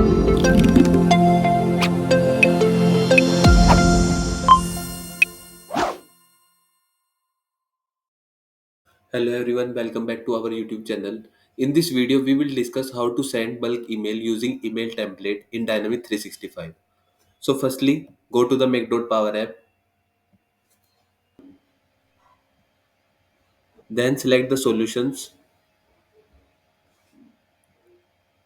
Hello everyone, welcome back to our YouTube channel. In this video, we will discuss how to send bulk email using email template in Dynamics 365. So firstly, go to the Make.Power app, then select the solutions.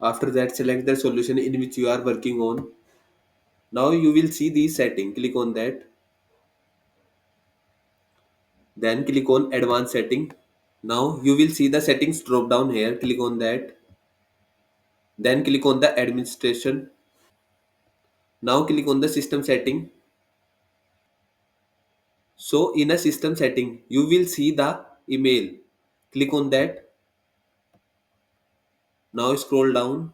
After that, select the solution in which you are working on. Now you will see the setting. Click on that. Then click on Advanced Setting. Now you will see the settings drop down here. Click on that. Then click on the Administration. Now click on the System Setting. So in a system setting, you will see the email. Click on that. Now scroll down.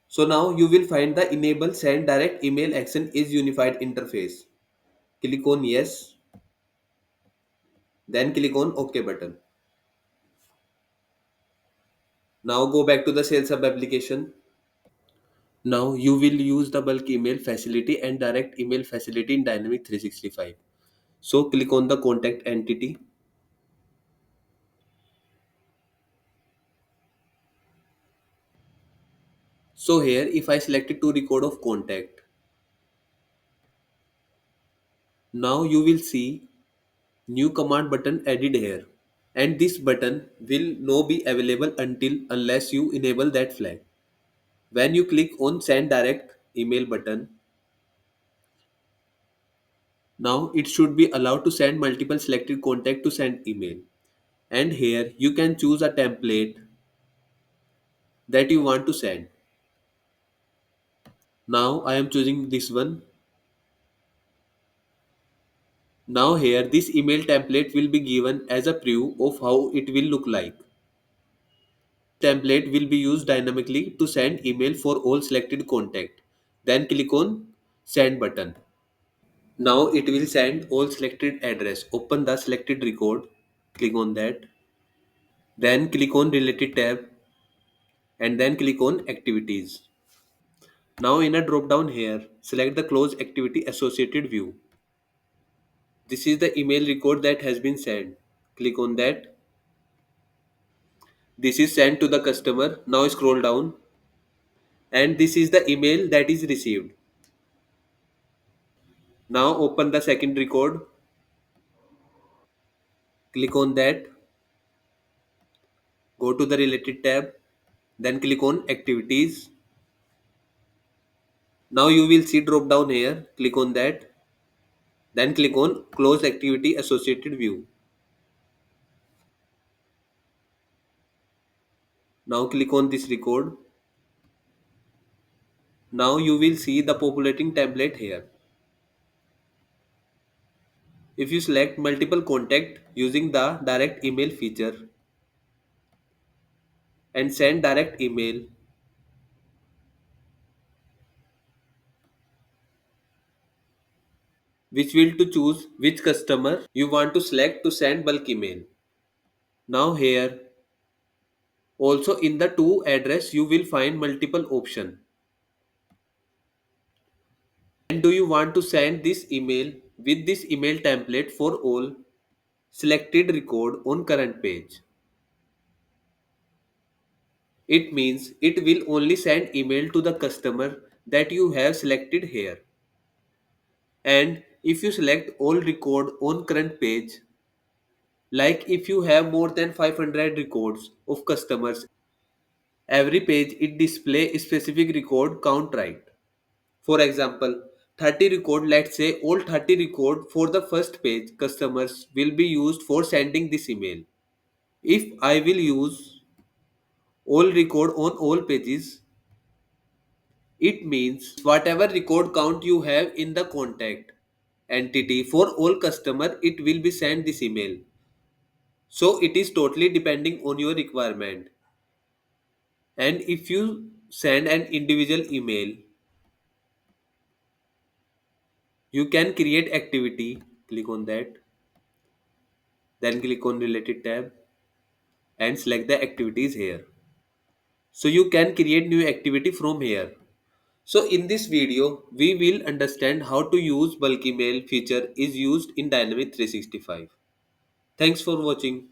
So now you will find the enable send direct email action is unified interface. Click on yes. Then click on OK button. Now go back to the Sales Hub application. Now you will use the bulk email facility and direct email facility in Dynamic 365. So click on the contact entity. So here if I select it to record of contact, now you will see new command button added here, and this button will not be available until unless you enable that flag. When you click on send direct email button, now it should be allowed to send multiple selected contact to send email, and here you can choose a template that you want to send. Now I am choosing this one. Now here this email template will be given as a preview of how it will look like. Template will be used dynamically to send email for all selected contact. Then click on send button. Now it will send all selected address. Open the selected record. Click on that. Then click on related tab and then click on activities. Now in a drop down here, select the close activity associated view. This is the email record that has been sent. Click on that. This is sent to the customer. Now scroll down and this is the email that is received. Now open the second record. Click on that. Go to the related tab. Then click on activities. Now you will see drop down here. Click on that. Then click on close activity associated view. Now click on this record. Now you will see the populating template here. If you select multiple contact using the direct email feature and send direct email, which will to choose which customer you want to select to send bulk email. Now here also in the to address you will find multiple option. And do you want to send this email with this email template for all selected record on current page? It means it will only send email to the customer that you have selected here. And if you select all record on current page, like if you have more than 500 records of customers, every page it display specific record count, right? For example, 30 record, let's say all 30 record for the first page customers will be used for sending this email. If I will use all record on all pages, it means whatever record count you have in the contact entity for all customer, it will be sent this email. So it is totally depending on your requirement. And if you send an individual email, you can create activity. Click on that. Then click on related tab and select the activities here. So you can create new activity from here. So in this video we will understand how to use bulk email feature is used in Dynamics 365. Thanks for watching.